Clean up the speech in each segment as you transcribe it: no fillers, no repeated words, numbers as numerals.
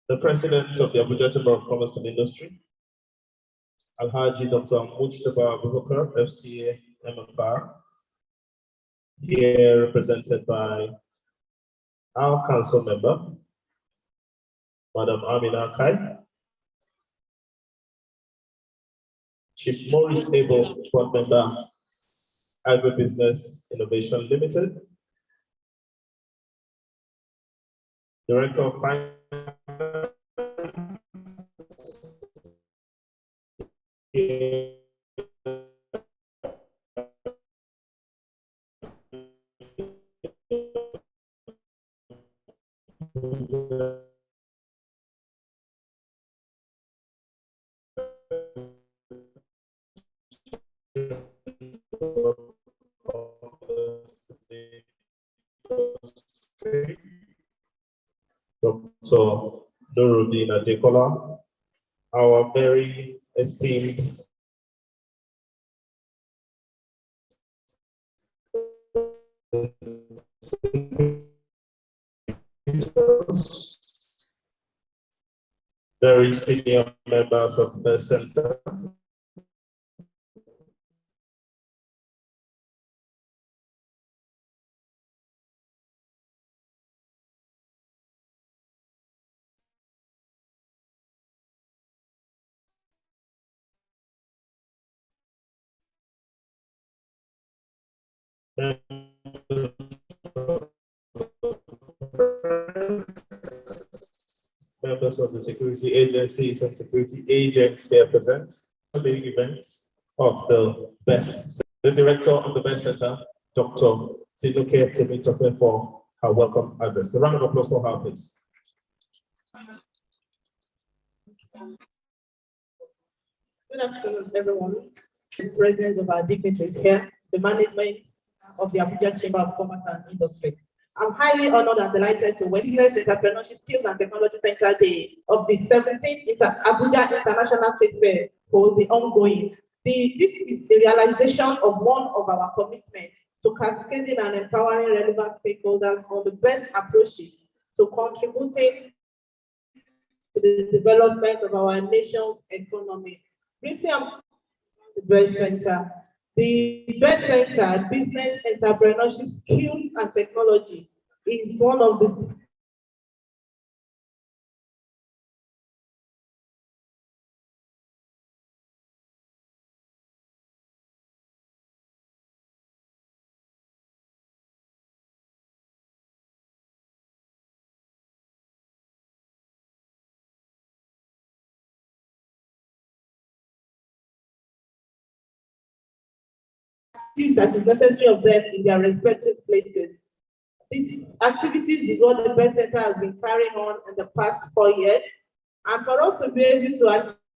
the President of the Abuja Chamber of Commerce and Industry, Alhaji Dr. Mujtaba Abubakar, FCA MFR, here represented by our council member, Madam Amina Kai, Chief Maurice Abel, board member, Agribusiness Innovation Limited, Director of Finance, Dr. Nuruddin Adekola, our very esteemed very senior members of the center, members of the security agencies and security agents here present, the events of the best, the director of the best center, Dr. Sinuke Temitope, for her welcome address. A round of applause for her, please. Good afternoon, everyone. The presence of our dignitaries here, the management of the Abuja Chamber of Commerce and Industry. I'm highly honored and delighted to witness Entrepreneurship Skills and Technology Center Day of the 17th Abuja International Trade Fair will be ongoing. This is a realization of one of our commitments to cascading and empowering relevant stakeholders on the best approaches to contributing to the development of our nation's economy. Briefly, the BEST Center. The BEST Center, Business, Entrepreneurship, Skills and Technology, is one of the that is necessary of them in their respective places. These activities is what the BEST Center has been carrying on in the past 4 years. And for us to be able to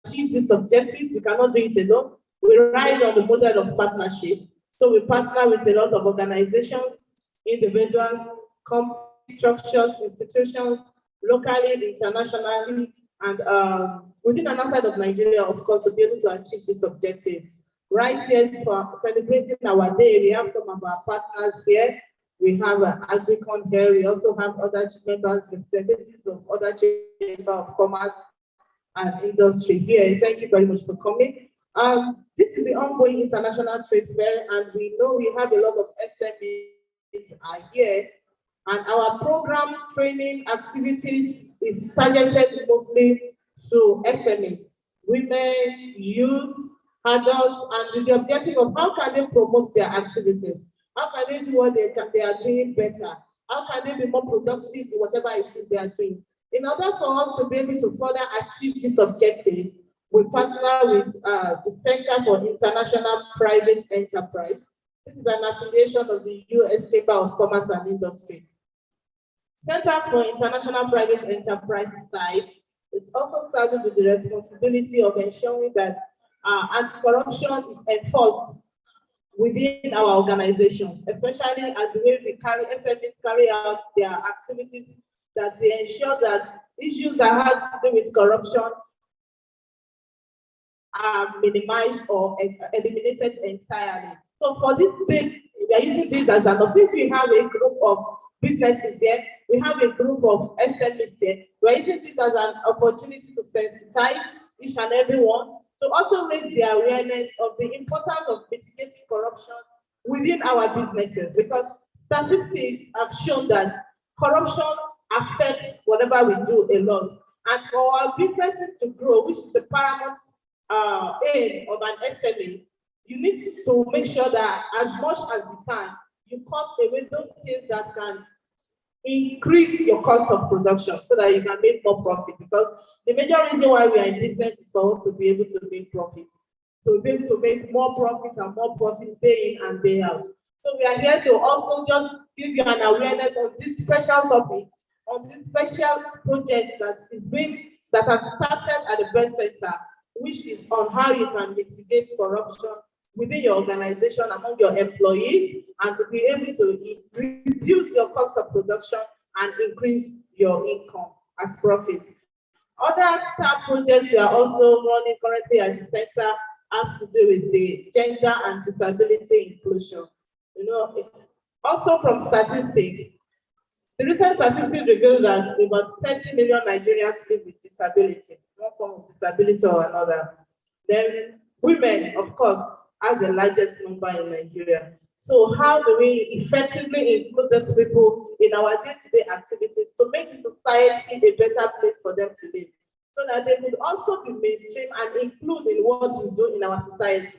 achieve these objectives, we cannot do it alone. We ride on the model of partnership. So we partner with a lot of organizations, individuals, company structures, institutions, locally, internationally, and within and outside of Nigeria, of course, to be able to achieve this objective. Right here for celebrating our day, we have some of our partners here. We have Agricon here. We also have other members, representatives of other Chamber of Commerce and Industry here. Thank you very much for coming. This is the ongoing international trade fair, and we know we have a lot of SMEs are here. And our program training activities is targeted mostly to SMEs, women, youth, adults, and with the objective of how can they promote their activities? How can they do what they are doing better? How can they be more productive in whatever it is they are doing? In order for us to be able to further achieve this objective, we partner with the Center for International Private Enterprise. This is an affiliation of the U.S. Chamber of Commerce and Industry. Center for International Private Enterprise side is also started with the responsibility of ensuring that anti-corruption is enforced within our organization, especially as the way we SMEs carry out their activities, that they ensure that issues that have to do with corruption are minimized or eliminated entirely. So for this thing, we are using this as an, since we have a group of businesses here. We have a group of SMEs here. We're using this as an opportunity to sensitize each and every one, to also raise the awareness of the importance of mitigating corruption within our businesses, because statistics have shown that corruption affects whatever we do a lot. And for our businesses to grow, which is the paramount aim of an SME, you need to make sure that as much as you can, you cut away those things that can increase your cost of production so that you can make more profit. Because the major reason why we are in business is for us to be able to make profit, to be able to make more profit and more profit day in and day out. So we are here to also just give you an awareness of this special topic, on this special project that have started at the Best Center, which is on how you can mitigate corruption within your organization, among your employees, and to be able to reduce your cost of production and increase your income as profit. Other star projects we are also running currently at the center has to do with the gender and disability inclusion. Also from statistics, the recent statistics reveal that about 30 million Nigerians live with disability, one form of disability or another. Then women, of course, are the largest number in Nigeria. So how do we effectively include these people in our day-to-day activities to make the society a better place for them to live, so that they could also be mainstream and include in what we do in our society?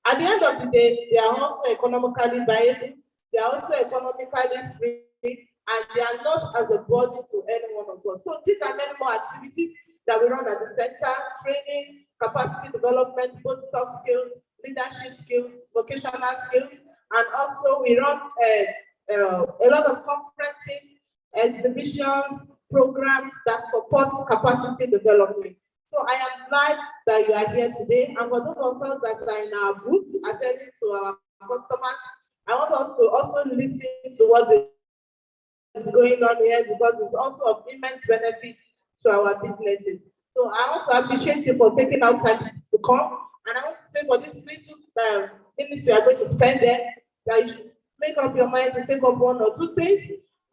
At the end of the day, they are also economically viable, they are also economically free, and they are not as a burden to any one of us. So these are many more activities that we run at the center: training, capacity development, both soft skills, leadership skills, vocational skills, and also we run a lot of conferences, exhibitions, programs that support capacity development. So I am glad that you are here today, and for those of us that are in our booths attending to our customers, I want us to also listen to what is going on here, because it's also of immense benefit to our businesses. So I want to appreciate you for taking out time to come. And I want to say, for this little minutes you are going to spend there, that you should make up your mind to take up one or two things.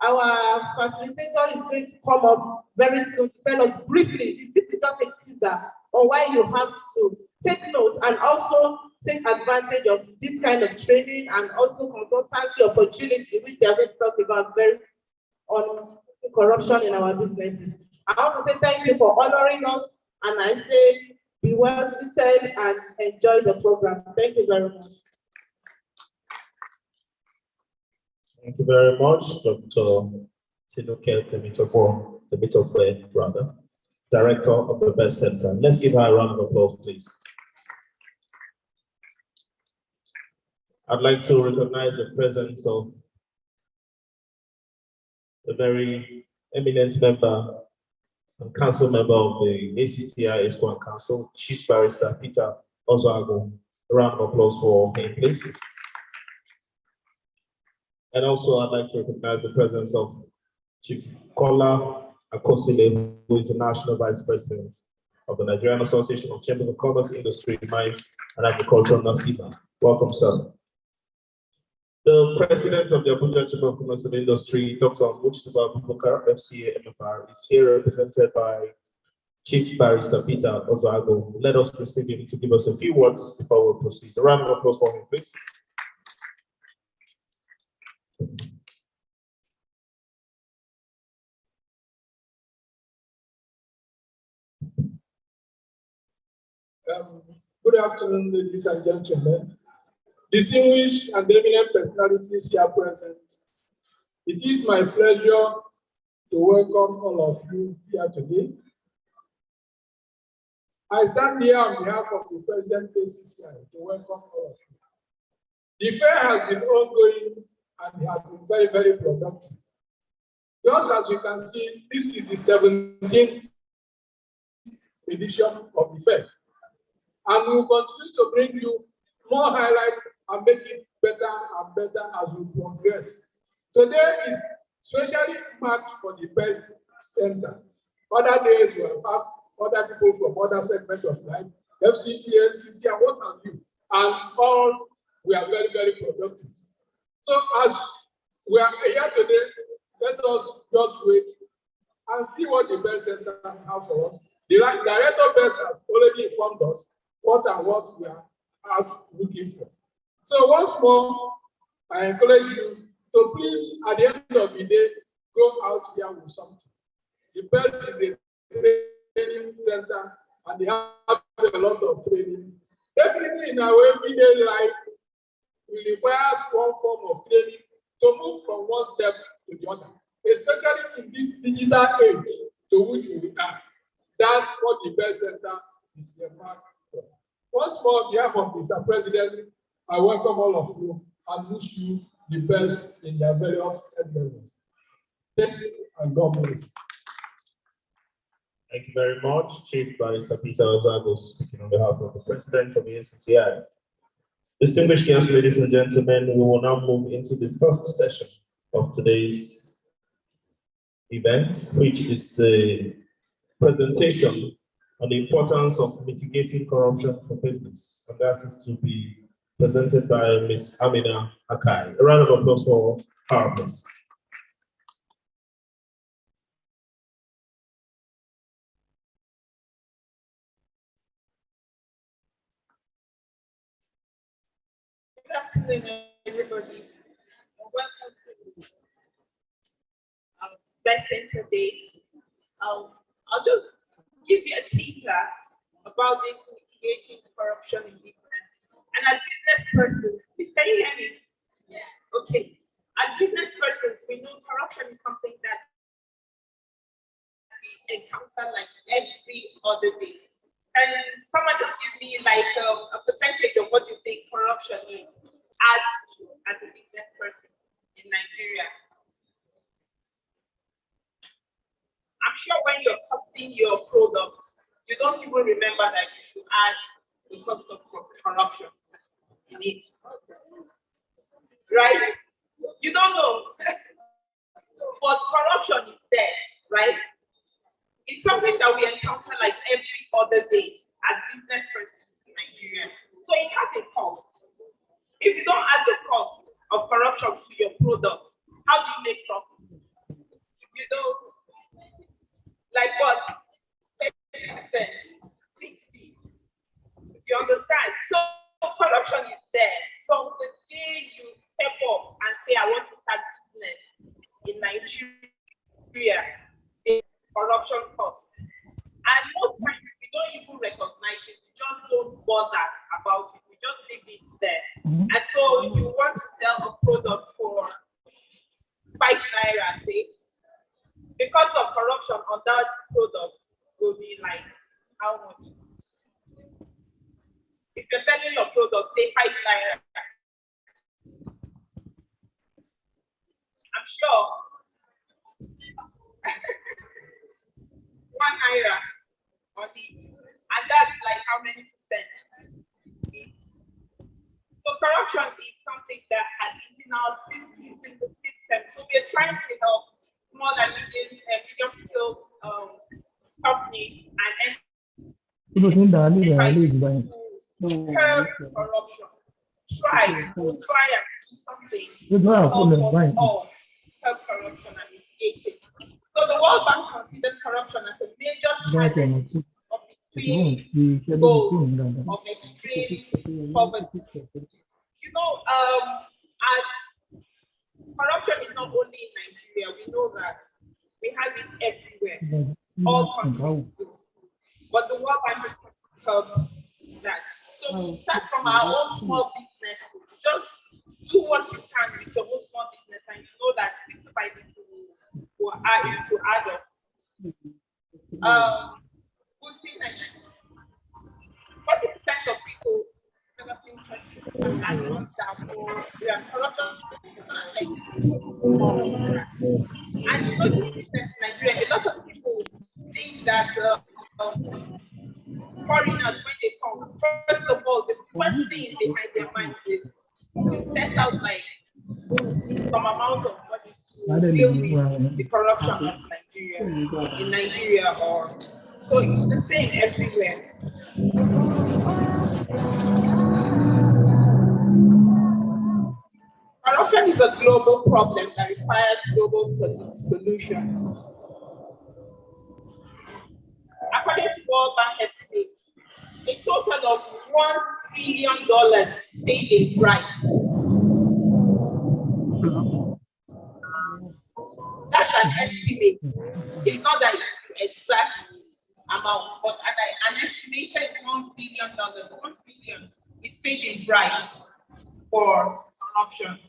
Our facilitator is going to come up very soon to tell us briefly. This is just a teaser on why you have to take notes and also take advantage of this kind of training, and also consultancy opportunity, which they are going to talk about very on corruption in our businesses. I want to say thank you for honoring us, and I say be well seated and enjoy the program. Thank you very much. Thank you very much, Dr. Tinuke Temitope, Director of the Best Center. Let's give her a round of applause, please. I'd like to recognize the presence of a very eminent member and council member of the ACCI Esquire Council, Chief Barrister Peter Ozoago. A round of applause for him, please. And also, I'd like to recognize the presence of Chief Kola Akosile, who is the National Vice President of the Nigerian Association of Chambers of Commerce, Industry, Mines, and Agriculture, NASIMA. Welcome, sir. The President of the Abuja Chamber of Commerce and Industry, Dr. Mujtaba Abubakar, FCA MFR, is here represented by Chief Barrister Peter Ozoago. Let us receive him to give us a few words before we proceed. A round of applause for him, please. Good afternoon, ladies and gentlemen. Distinguished and eminent personalities here present, it is my pleasure to welcome all of you here today. I stand here on behalf of the President ACCI to welcome all of you. The fair has been ongoing and has been very, very productive. Just as you can see, this is the 17th edition of the fair. And we will continue to bring you more highlights and make it better and better as we progress. Today is specially marked for the Best Center. Other days we have asked other people from other segments of life, FCCI, ACCI, and what have you. And all we are very, very productive. So as we are here today, let us just wait and see what the Bell Center has for us. The Director Bells has already informed us what we are out looking for. So once more, I encourage you to please, at the end of the day, go out here with something. The Bells is a training center, and they have a lot of training. Definitely in our everyday life, we require one form of training to move from one step to the other, especially in this digital age to which we are. That's what the Bell Center is earmarked for. Once more, on behalf of Mr. President, I welcome all of you and wish you the best in your various endeavors. Thank you and God bless. Thank you very much, Chief Barrister Peter Ozago, speaking on behalf of the President of the ACCI. Distinguished guests, ladies and gentlemen, we will now move into the first session of today's event, which is the presentation on the importance of mitigating corruption for business. And that is to be presented by Ms. Amina Akai. A round of applause for her, please. Good afternoon, everybody. Welcome to Bell Center Day. I'll just give you a teaser about the mitigating corruption in business. And as business persons, please can you hear me? Yeah. Okay. As business persons, we know corruption is something that we encounter like every other day. And someone just give me like a percentage of what you think corruption is adds to as a business person in Nigeria. I'm sure when you're costing your products, you don't even remember that you should add the cost of corruption in it. Right? You don't know. But corruption is there, right? It's something that we encounter like every other day as business persons in Nigeria. So it has a cost. If you don't add the cost of corruption to your product, how do you make profit? You know, like what? 30%, 60%. You understand? So corruption is there. So the day you step up and say, I want to start business in Nigeria, corruption costs. And most times we don't even recognize it, we just don't bother about it, we just leave it there. And so you want to sell a product for 5 naira, say, because of corruption on that product will be like how much? If you're selling your product, say 5 naira, I'm sure 1 naira on it, and that's like how many percent? So corruption is something that is in our system, is in the system. So we're trying to help small and medium scale companies and enterprises to curb corruption. Try and do something to help us all curb corruption and mitigate it. So the World Bank considers corruption as a major challenge of extreme goals of extreme poverty. You know, as corruption is not only in Nigeria, we know that we have it everywhere, all countries do. But the World Bank is to curb that. So we start from our own small businesses. Just do what you can with your own small business, and you know that little by little will add to add up. We see that 40% of people developing countries are not corruption. And you know, the business in Nigeria, a lot of people think that foreigners, when they come, first of all, the first thing behind their mind is to set out like some amount of money to deal with the corruption of Nigeria, in Nigeria, or so it's the same everywhere. Corruption is a global problem that requires global solutions. According to World Bank estimates, a total of $1 trillion paid in bribes. That's an estimate. It's not that exact amount, but an estimated $1 billion. 1 billion is paid in bribes for corruption.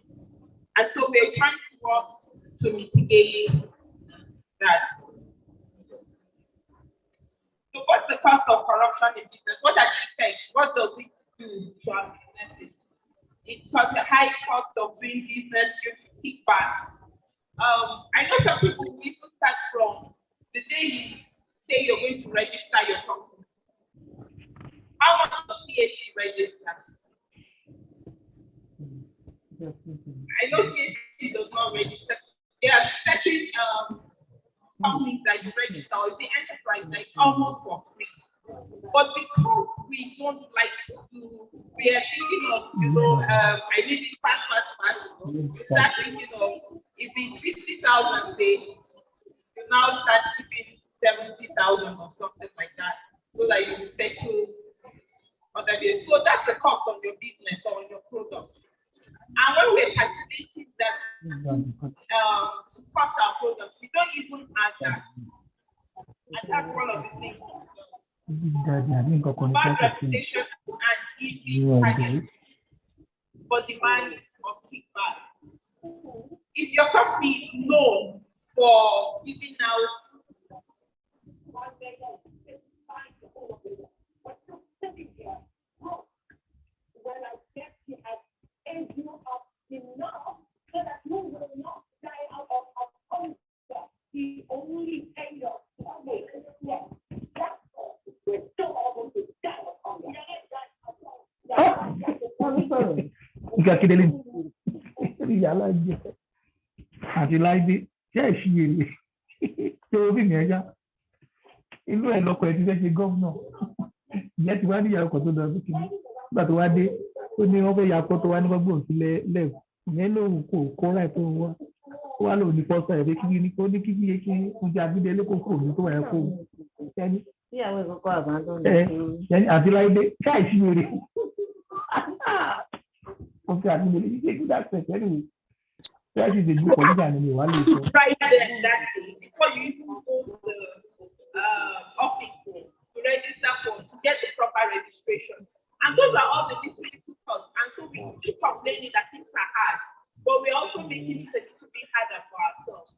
And so we're trying to work to mitigate that. So what's the cost of corruption in business? What are the effects? What does it do to our businesses? It causes a high cost of doing business due to kickbacks. I know some people will even start from the day you say you're going to register your company. How much does CAC register? I know CAC does not register. There are certain companies that you register, or the enterprise that is almost for free. But because we don't like to do, we are thinking of, I need it fast. You start thinking of, if it's 50,000, say, you now start keeping 70,000 or something like that, so that you will settle other days. So that's the cost of your business or on your product. And when we're calculating that to cost our products, we don't even add that. And that's one of the things. Bad reputation and easy targets for demands of kickbacks. If your company is known for giving out àti láìdé ṣe é ṣí èrè tó bí mi ẹja inú ẹ lọkọ ẹ ti fẹ́ ṣe gómìnà ìyẹn ti wá níyàwó kan tó lọ sí kìíní nígbà tó wá dé ó ní wọ́n fẹ́ ya akọ tó wá ní gbogbo òsílẹ̀ lẹ́ẹ̀kọ́ ìyẹn lòun kò kó ráì tó ń wá ó wá lòun ní pọ́sọ̀ ẹ̀ pé kí ní kó ní kí yé kí oúnjẹ abídẹ́lé kó kò ní tó wà ẹ̀ kó ẹni. Ìyàwó ìkọ́kọ́ àbádọ́ àti láìdé ṣe é ṣí èrè ó fi àbídẹ́lé ṣe kí dá pẹ̀sẹ̀ nìyí. That is a good position. Right there that day, before you even go to the office to register to get the proper registration. And those are all the little costs. And so we keep complaining that things are hard, but we're also making it a little bit harder for ourselves.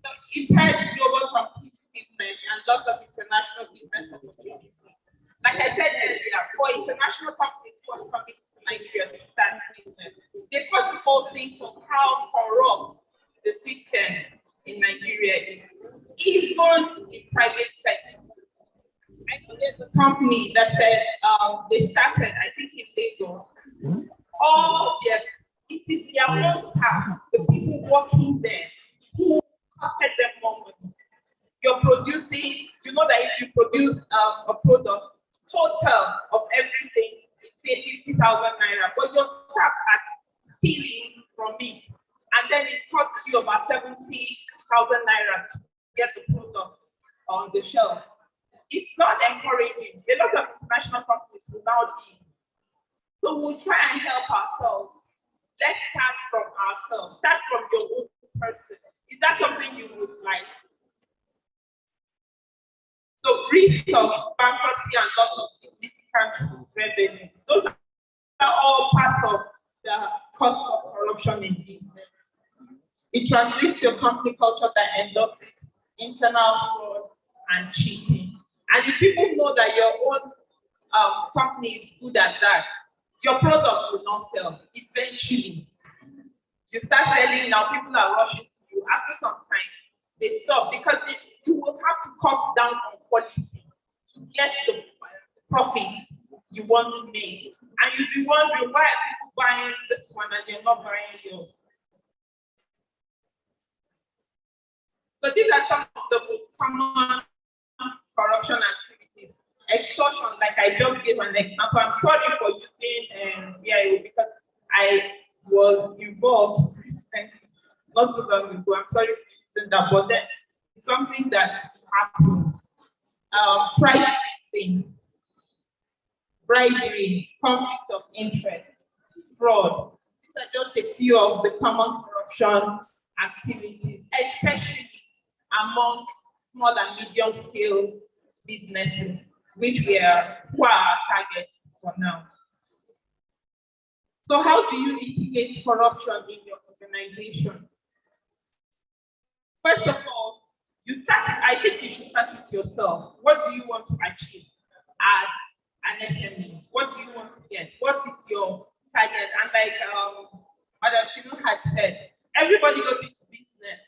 So impaired global competitiveness and loss of international business opportunity. Like I said earlier, for international companies who are coming to Nigeria to start business, they first of all think of how corrupt the system in Nigeria is, even in private sector. I know there's a company that said they started, I think in Lagos, it is their own staff, the people working there, who costed them more money. You're producing, you know that if you produce a product, total of everything is say 50,000 naira, but your staff are stealing from it, and then it costs you about 70,000 naira to get the product on the shelf. It's not encouraging. A lot of international companies will now leave. So we'll try and help ourselves. Let's start from ourselves. Start from your own person. Is that something you would like? So risk of bankruptcy and loss of significant revenue. Those are all part of the cost of corruption in business. It translates to a company culture that endorses internal fraud and cheating. And if people know that your own company is good at that, your product will not sell. Eventually, you start selling now, people are rushing to you. After some time, they stop because you will have to cut down on quality to get the profits you want to make. And you'll be wondering, why are people buying this one and they're not buying yours? So these are some of the most common corruption activities. extortion, like I just gave an example. I'm sorry for using VIO because I was involved recently, not too long ago. I'm sorry for using that, but then it's something that happens. Price fixing, bribery, conflict of interest, fraud. These are just a few of the common corruption activities, especially among small and medium scale businesses, who are our targets for now. So how do you mitigate corruption in your organization? First of all, I think you should start with yourself. What do you want to achieve as an SME? What do you want to get? What is your target? And like Madam Tinu had said, everybody goes into business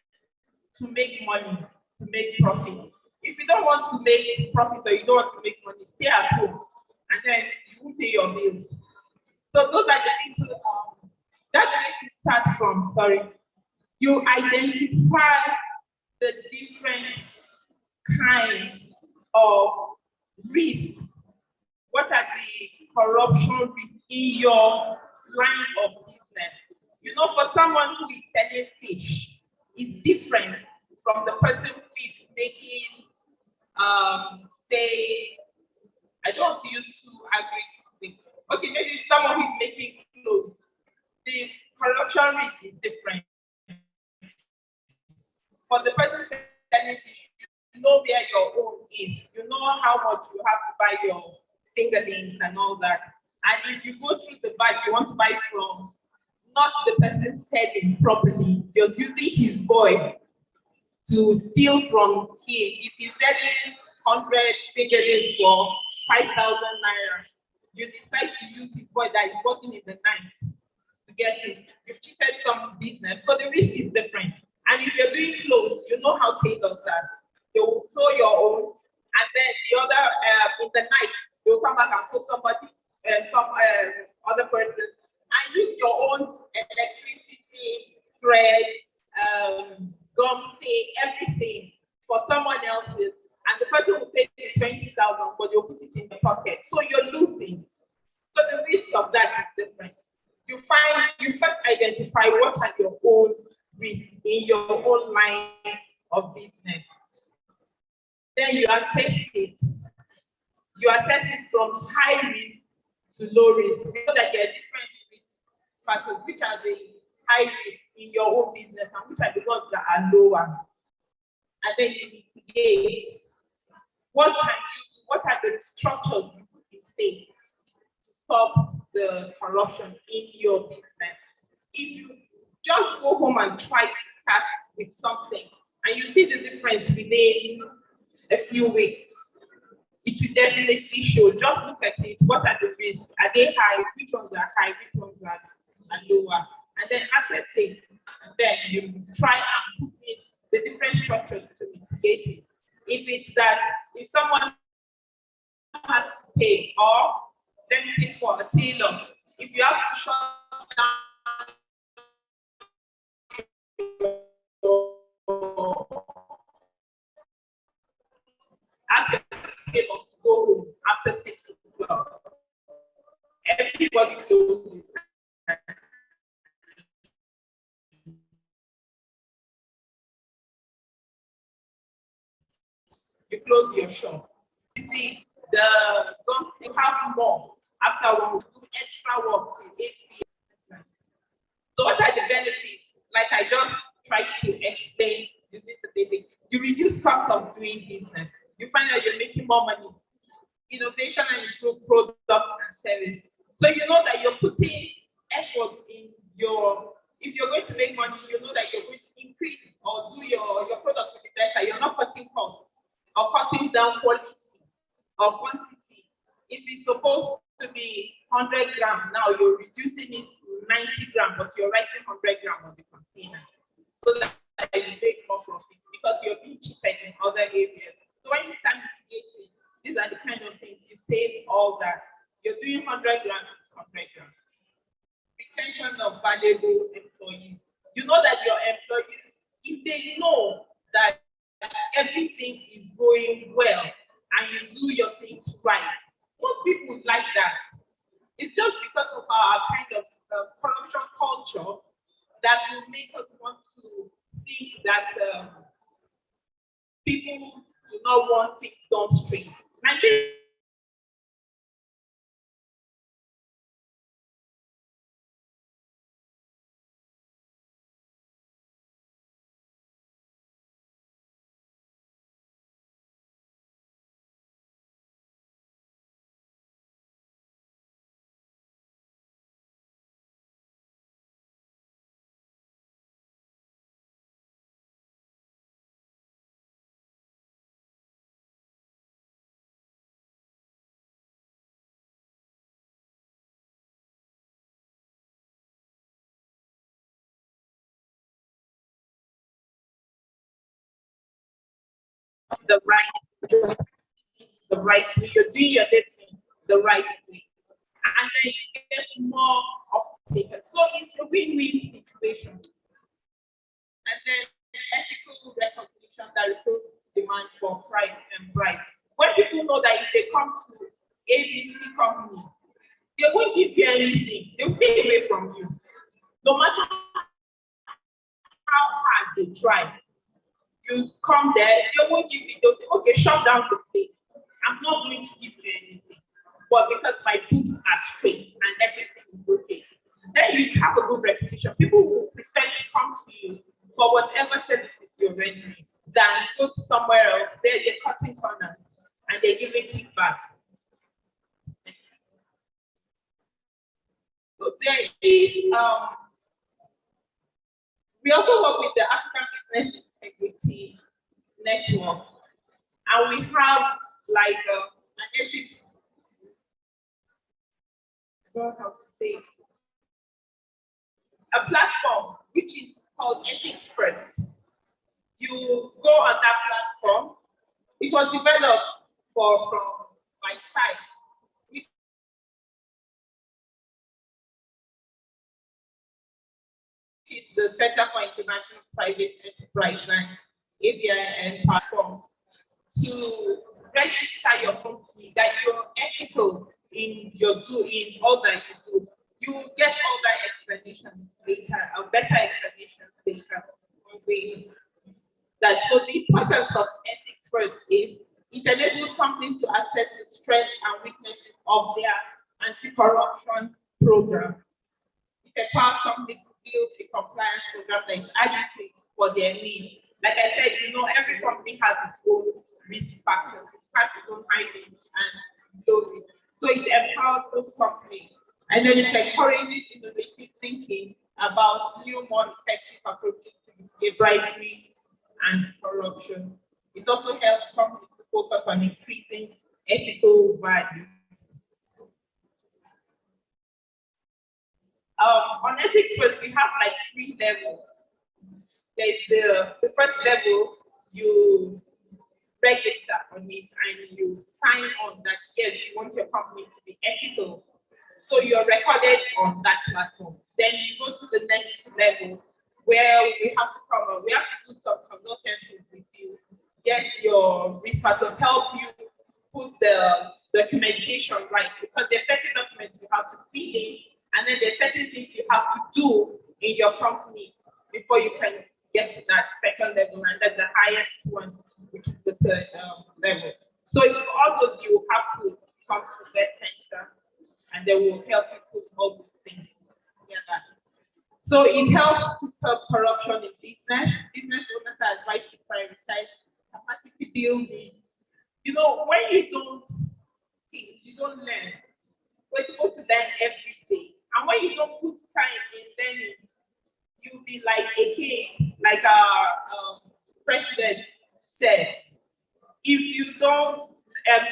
to make money, to make profit. If you don't want to make profit or you don't want to make money, stay at home and then you won't pay your bills. So those are the little, that's where to start from, You identify the different kinds of risks. What are the corruption risks in your line of business? You know, for someone who is selling fish, it's different from the person who is making, say, I don't want to use too aggressive. Okay, maybe someone who is making clothes. The corruption risk is different. For the person selling fish, you know where your own is. You know how much you have to buy your fingerlings and all that. And if you go through the bag, you want to buy from not the person selling properly. You're using his boy to steal from him. If he's selling 100 fingerlings for 5,000 naira, you decide to use his boy that is working in the night to get it. You've cheated some business. So the risk is different. And if you're doing clothes, you know how tailors are. They will sew your own, and then the other, in the night, they will come back and sew somebody, some other person, and use your own electricity, thread, gum stay, everything for someone else's. And the person will pay 20,000, but you'll put it in the pocket. So you're losing. So the risk of that is different. You first identify what are your own risks in your own line of business. Then you assess it. You assess it from high risk to low risk. You know that there are different risk factors, which are the high risk in your own business and which are the ones that are lower. And then you mitigate. What are the structures you put in place to stop the corruption in your business? If you just go home and try to start with something and you see the difference within a few weeks, it will definitely show. Just look at it. What are the risks? Are they high? Which ones are high? Which ones are lower? And then assess it. And then you try and put in the different structures to mitigate it. If it's that, if someone has to pay, or let me say for a tailor, if you have to shut down, ask the tailor to go home after 6 o'clock. Everybody closes. You close your shop. You see, you have more after one, do extra work till 8 p.m. So what are the benefits? Like I just tried to explain, you reduce cost of doing business. You find out you're making more money. Innovation and improve product and service. So you know that you're putting effort in if you're going to make money, you know that you're going to increase or do your product to be better. You're not cutting costs or cutting down quality or quantity. If it's supposed to be 100 grams, now you're reducing it to 90 grams, but you're writing 100 grams on the container so that you make more profit because you're being cheated in other areas. So when you start mitigating, these are the kind of things you save all that. You're doing 100 grams, it's 100 grams. Retention of valuable employees. You know that your employees, if they know that everything is going well and you do your things right. Most people would like that. It's just because of our kind of corruption culture that will make us want to think that people do not want things done straight. Nigeria the right way. You're doing your thing the right way. And then you get more of the takers. So it's a win-win situation. And then ethical recognition that replaces demand for price and price. When people know that if they come to ABC company, they won't give you anything. They'll stay away from you. No matter how hard they try, you come there, they won't give you, they'll say, okay, shut down the place. I'm not going to give you anything. But because my books are straight and everything is okay, then you have a good reputation. People will prefer to come to you for whatever services you're rendering than go to somewhere else. They're cutting corners and they're giving kickbacks. So there is, we also work with the African Business Integrity Network, and we have like an ethics, I don't know how to say it, a platform which is called Ethics First. You go on that platform. It was developed from my side, which is the Center for International Private Enterprise and ABIN platform, to register your company that you're ethical in all that you do. You will get all that explanations later, or better explanations later. That so the importance of ethics first is it enables companies to access the strengths and weaknesses of their anti-corruption program. It empowers companies to build a compliance program that is adequate for their needs. Like I said, every company has its own risk factors, it has its own high risk and low risk. So it empowers those companies. And then it encourages innovative thinking about new, more effective approaches to mitigate bribery and corruption. It also helps companies to focus on increasing ethical value. On ethics first, we have like 3 levels. There's the first level, you register on it and you sign on that, yes, you want your company to be ethical. So you're recorded on that platform. Then you go to the next level where we have to do some consultancy with you, get your risk factors, help you put the documentation right, because there's certain documents you have to fill in, and then there's certain things you have to do in your company before you can get to that second level, and then the highest one, which is the third level. So all those you have to come to that center, and they will help you put all these things together. So it helps to curb corruption in business. Business owners are advised to prioritize capacity building. When you don't think, you don't learn. We're supposed to learn every day. And when you don't put time in learning, you'll be like a king, like our president said. If you don't,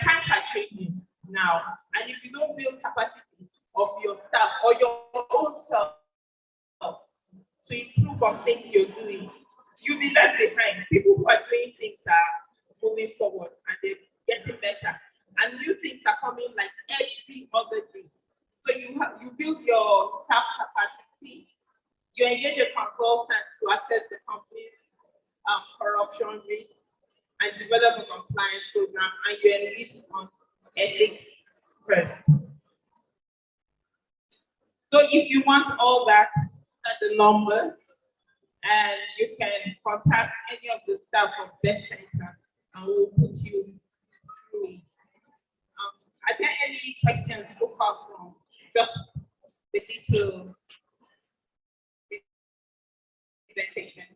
times are changing now. And if you don't build capacity of your staff or your own self to improve on things you're doing, you'll be left behind. People who are doing things are moving forward and they're getting better. And new things are coming like every other day. So you build your staff capacity, you engage a consultant to assess the company's corruption risk, and develop a compliance program, and you enlist on ethics first. So if you want all that, the numbers, and you can contact any of the staff of Best Center, and we'll put you through it. Are there any questions so far from just the little presentation?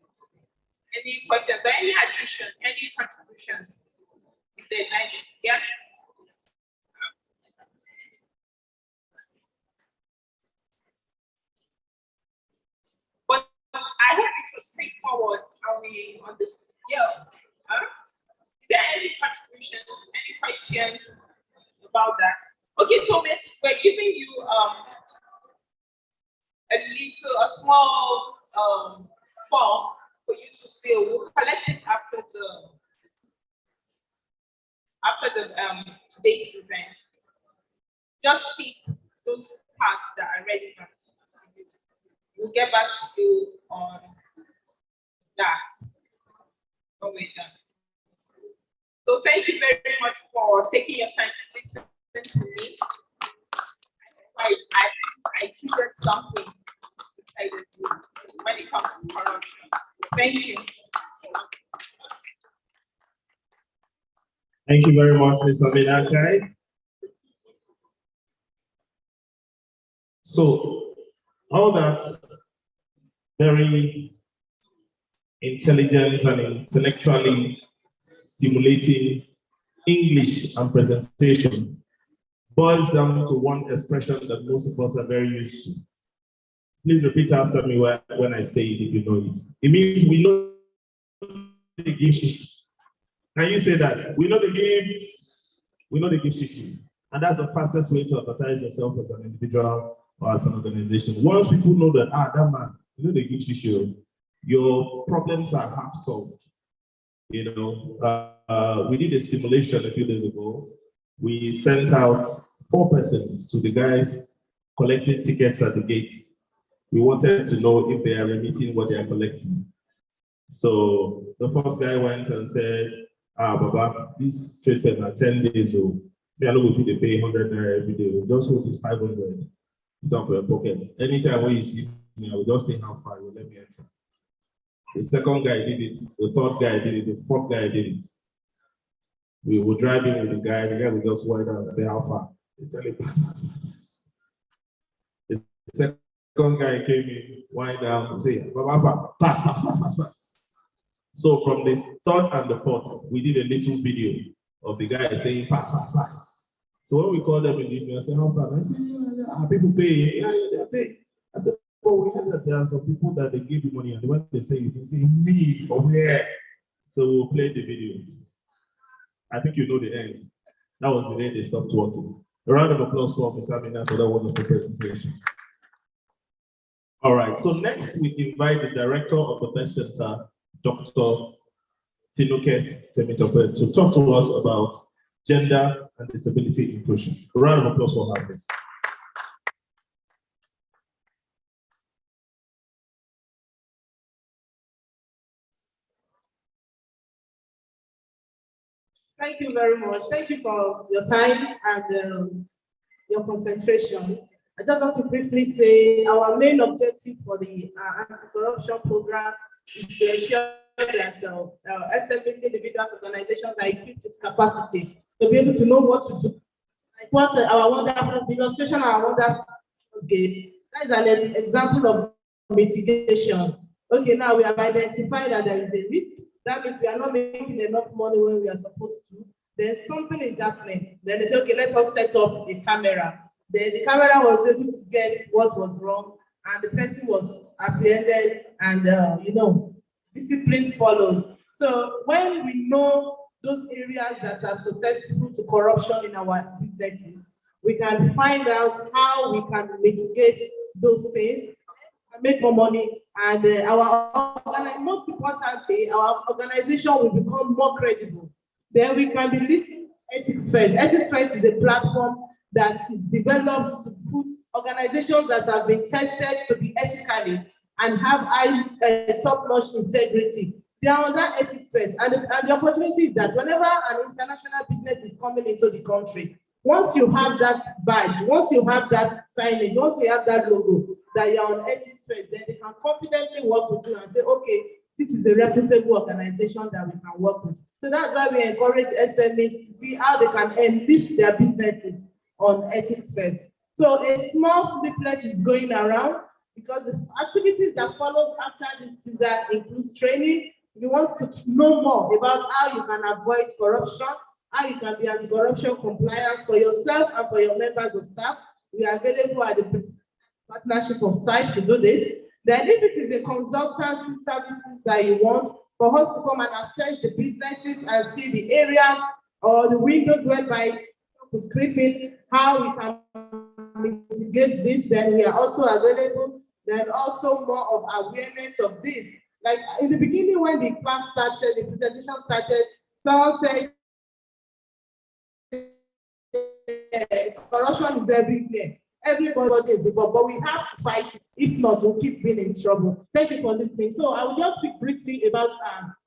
Any questions or any addition, any contributions? If there's any, yeah. But I hope it was straightforward. Are we on this? Yeah. Is there any contributions, any questions about that? Okay, so Miss, we're giving you a small form for you to fill. We'll collect it after the today's event. Just tick those parts that are relevant to you. We'll get back to you on that when we're done. So thank you very much for taking your time to listen to me. I triggered something when it comes to corruption. Thank you. Thank you very much, Ms. Aminakai. So, all that very intelligent and intellectually stimulating English and presentation boils down to one expression that most of us are very used to. Please repeat after me when I say it if you know it. It means we know the give shishi. Can you say that? We know the give shishi. And that's the fastest way to advertise yourself as an individual or as an organization. Once people know that, that man, you know the give shishi, your problems are half solved. You know, we did a simulation a few days ago. We sent out 4 persons to the guys collecting tickets at the gate. We wanted to know if they are remitting what they are collecting. So the first guy went and said, Baba, this trade fair are 10 days old. They are not going to pay 100 naira every day. We'll just hold this 500, put up for your pocket. Anytime when you see me, I will just say how far you let me enter. The second guy did it, the third guy did it, the fourth guy did it. We were driving with the guy will just wind down and say how far. They tell him, pass. The second guy came in, wind down and say, pass. So from the third and the fourth, we did a little video of the guy saying pass. So when we called them in the evening, I said, how far? I said, yeah, people pay. Yeah, they're paying. I said, oh, we heard that there are some people that they give you money, and when they say me, or where? So we'll play the video. I think you know the end. That was the day they stopped working. A round of applause for Ms. Amina for that wonderful presentation. All right, so next we invite the director of the Best Center, Dr. Tinuke Temitope, to talk to us about gender and disability inclusion. A round of applause for her. Thank you very much. Thank you for your time and your concentration. I just want to briefly say our main objective for the anti-corruption program is to ensure that SMEs, individuals, organizations are equipped with capacity to be able to know what to do. Like what our wonderful illustration, our wonderful gave. That is an example of mitigation. Okay, now we have identified that there is a risk. That means we are not making enough money when we are supposed to. Then something is happening. Then they say, okay, let us set up a camera. Then the camera was able to get what was wrong, and the person was apprehended, and discipline follows. So when we know those areas that are susceptible to corruption in our businesses, we can find out how we can mitigate those things and make more money. And most importantly, our organization will become more credible. Then we can be listing Ethics First. Ethics First is a platform that is developed to put organizations that have been tested to be ethically and have high top-notch integrity They are on that ethics first. And the opportunity is that whenever an international business is coming into the country, once you have that badge, once you have that signage, once you have that logo that you're on ethics first, then they can confidently work with you and say, okay, this is a reputable organization that we can work with. So that's why we encourage SMEs to see how they can enlist their businesses on ethics first. So a small leaflet is going around because the activities that follows after this teaser includes training. You want to know more about how you can avoid corruption, how you can be anti-corruption compliance for yourself and for your members of staff. We are available at the partnership of site to do this. Then if it is a consultancy services that you want for us to come and assess the businesses and see the areas or the windows whereby could creep in, how we can mitigate this, then we are also available. Then also more of awareness of this. Like in the beginning when the class started, the presentation started, someone said, corruption is everywhere. Everybody is involved, but we have to fight it. If not, we'll keep being in trouble. Thank you for listening. So I will just speak briefly about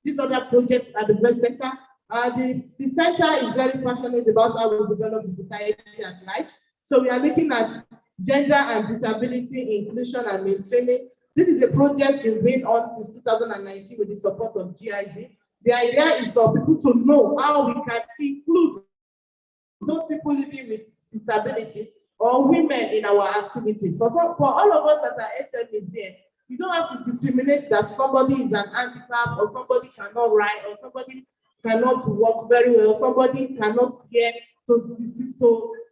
these other projects at the Breast Center. The center is very passionate about how we develop the society at large. So we are looking at gender and disability inclusion and mainstreaming. This is a project we've been on since 2019 with the support of GIZ. The idea is for people to know how we can include those people living with disabilities or women in our activities. So for all of us that are SMEs there, you don't have to discriminate that somebody is an handicap or somebody cannot write or somebody cannot walk very well, somebody cannot hear to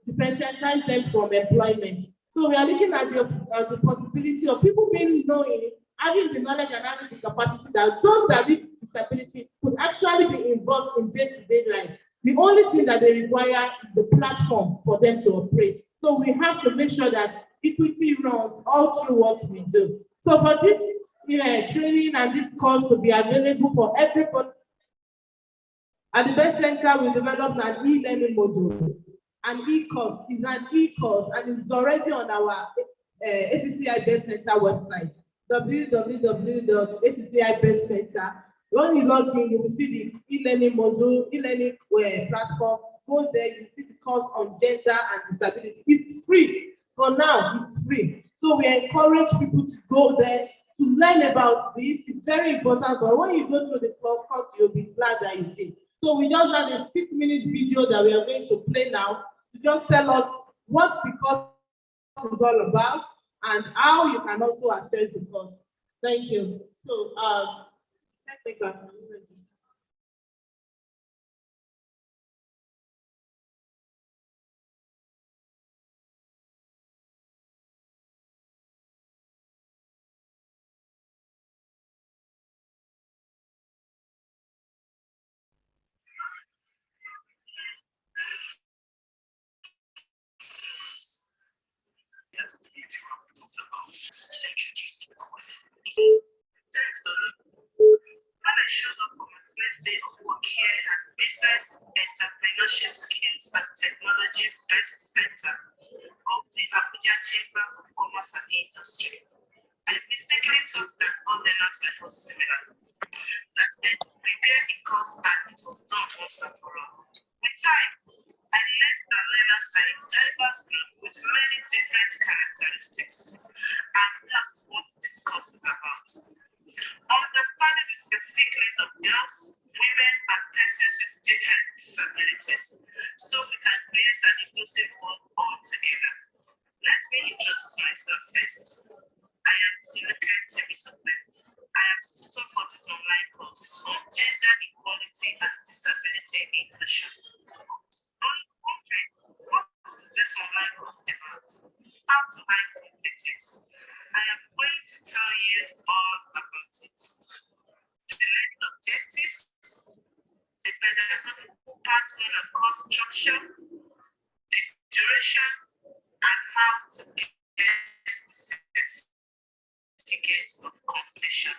differentiate them from employment. So we are looking at the possibility of people being knowing, having the knowledge and having the capacity that those that with disability could actually be involved in day-to-day life. The only thing that they require is a platform for them to operate. So we have to make sure that equity runs all through what we do. So for this training and this course to be available for everybody, at the Best Center, we developed an e-learning module. An e-course is an e-course and it's already on our ACCI Best Center website, www.ACCI Best Center. When you log in, you will see the e-learning module, e-learning platform. Go there, you see the course on gender and disability. It's free. For now, it's free. So we encourage people to go there to learn about this. It's very important, but when you go through the course, you'll be glad that you did. So we just have a 6-minute video that we are going to play now to just tell us what the course is all about and how you can also access the course. Thank you. So, technical. When I showed up on my first day of work here at Business, Entrepreneurship Skills and Technology Best Center of the Abuja Chamber of Commerce and Industry, I mistakenly thought that all learners were similar. That I could prepare a course and it was done once and for all. With time, I learned that learners are a diverse group with many different characteristics, and that's what this course is about. Understanding the specific needs of girls, women, and persons with different disabilities, so we can create an inclusive world all together. Let me introduce myself first. I am Tinuke Temitope. I am the tutor for this online course on gender equality and disability inclusion. Okay, what is this online course about? How do I complete it? I am going to tell you all about it. The learning objectives, the pedagogical pathway and course structure, the duration, and how to get the certificate of completion.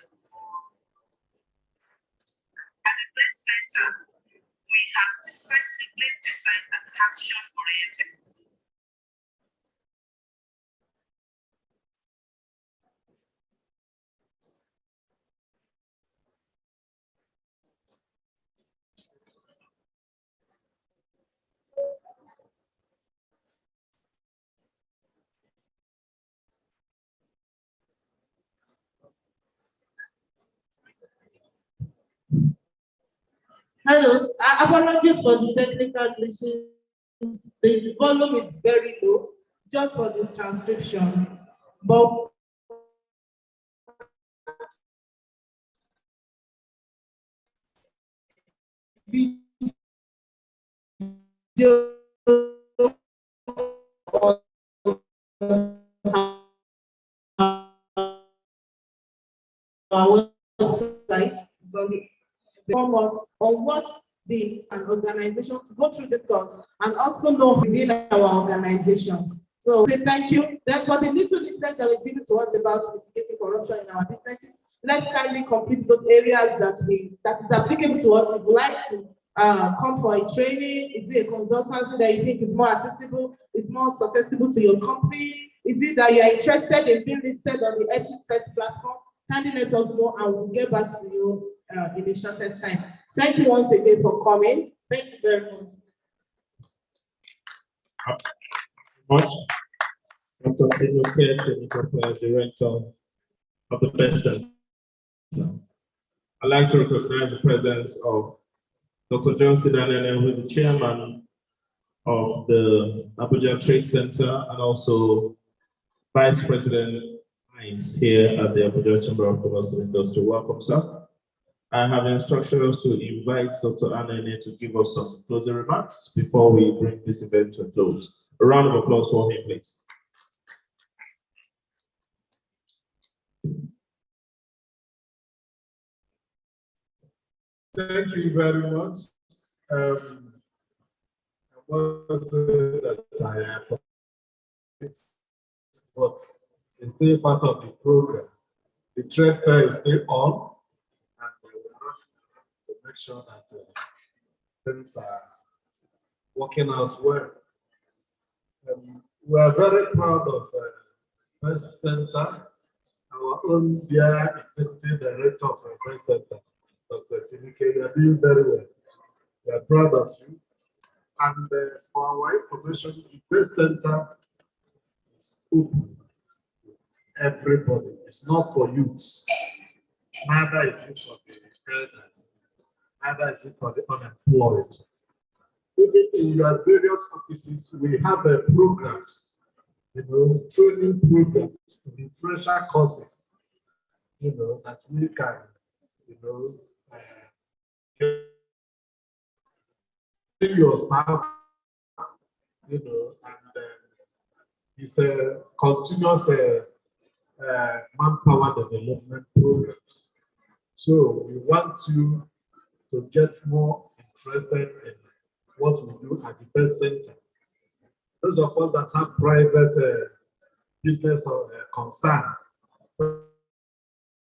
At the Best Center, we have decisively designed an action-oriented Hello, apologies for the technical glitches. The volume is very low, just for the transcription. But video our website from the foremost on what an organization to go through this course and also know within our organizations. So say thank you. Then for the little leaflet that was given to us about mitigating corruption in our businesses, let's kindly complete those areas that is applicable to us. If you like to come for a training, is it a consultancy that you think is more accessible, is more accessible to your company? Is it that you are interested in being listed on the Ethics First platform? Kindly let us know and we'll get back to you in the shortest time. Thank you once again for coming. Thank you very much. Dr. Tinuke, Director of the Best Center. I'd like to recognize the presence of Dr. Johnson Anene, who is the Chairman of the Abuja Trade Center and also Vice President here at the Abuja Chamber of Commerce and Industry. Welcome, sir. I have instructions to invite Dr. Anene to give us some closing remarks before we bring this event to a close. A round of applause for him, please. Thank you very much. I must say that I am, but it's still part of the program. The trade fair is still on, and we want to make sure that things are working out well. We are very proud of Best Center, our own dear Executive Director of Best Center, Dr. Tinuke. You are doing very well. We are proud of you. And for our information, the Best Center is open to everybody. It's not for youths. Neither is it for the elders. Neither is it for the unemployed. Even in your various offices, we have programs, training programs, refresher courses, that we can, your staff, and it's a continuous manpower development programs. So we want you to get more interested in what we do at the Best Center. Those of us that have private business or concerns,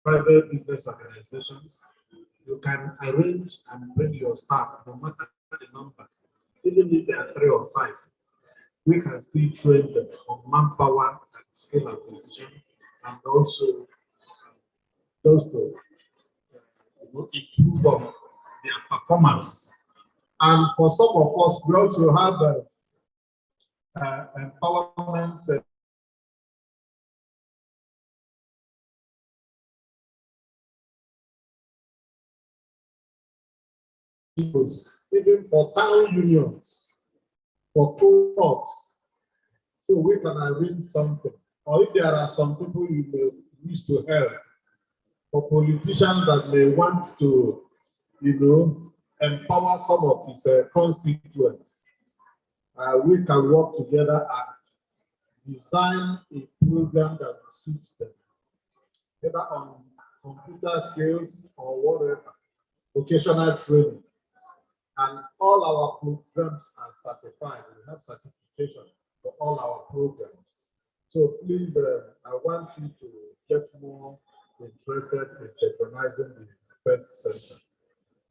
private business organizations, you can arrange and bring your staff, no matter the number, even if they are 3 or 5. We can still train them on manpower and skill acquisition, and also those to improve on their performance. And for some of us, we also have empowerment even for town unions, for co-ops, so we can arrange something. Or if there are some people you may wish to help, or politicians that may want to, empower some of his constituents, we can work together and design a program that suits them, either on computer skills or whatever, vocational training. And all our programs are certified. We have certification for all our programs. So please, I want you to get more interested in patronizing the Best Center.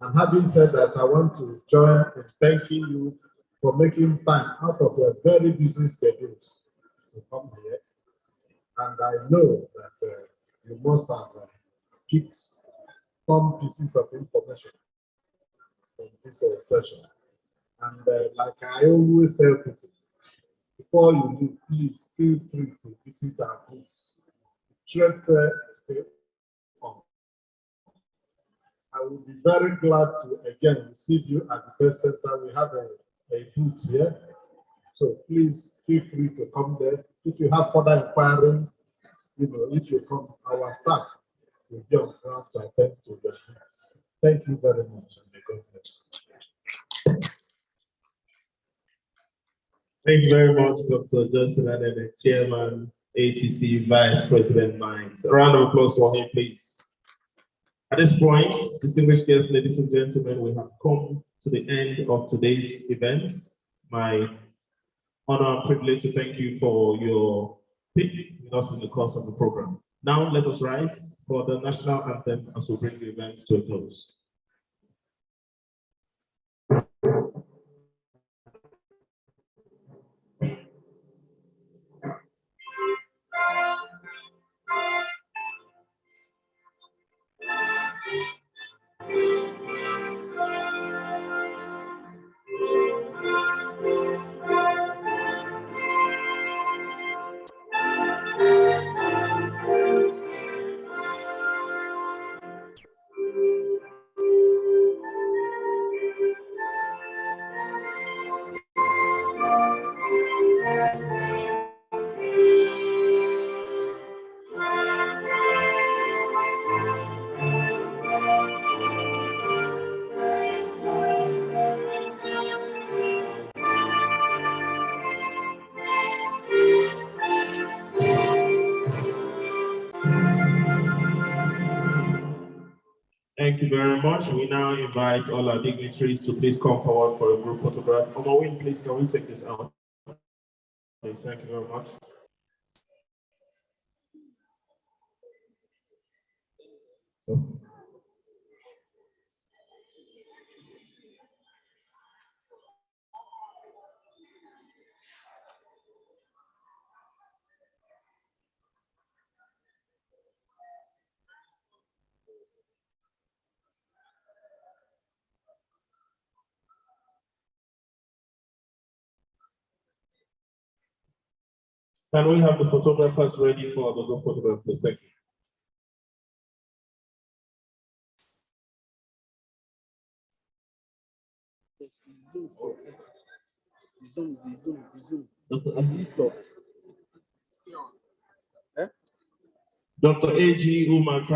And having said that, I want to join in thanking you for making time out of your very busy schedules to come here. And I know that you must have picked some pieces of information in this session. And like I always tell people, before you leave, please feel free to visit our booths. The trade fair is still on. I will be very glad to again receive you at the press center. We have a booth here. So please feel free to come there. If you have further inquiries, if you come, our staff will be on ground to attend to your needs. Thank you very much, and may God bless. Thank you very much, Dr. Johnson, and the Chairman, ACCI Vice President Mines. A round of applause for him, please. At this point, distinguished guests, ladies and gentlemen, we have come to the end of today's event. My honor and privilege to thank you for your being with us in the course of the program. Now, let us rise for the national anthem as we bring the event to a close. Thank you very much. We now invite all our dignitaries to please come forward for a group photograph. Omawin, please, can we take this out? Please, thank you very much. Can we have the photographers ready for the group photograph, please? Thank you. Zoom. Dr. A.G. Umar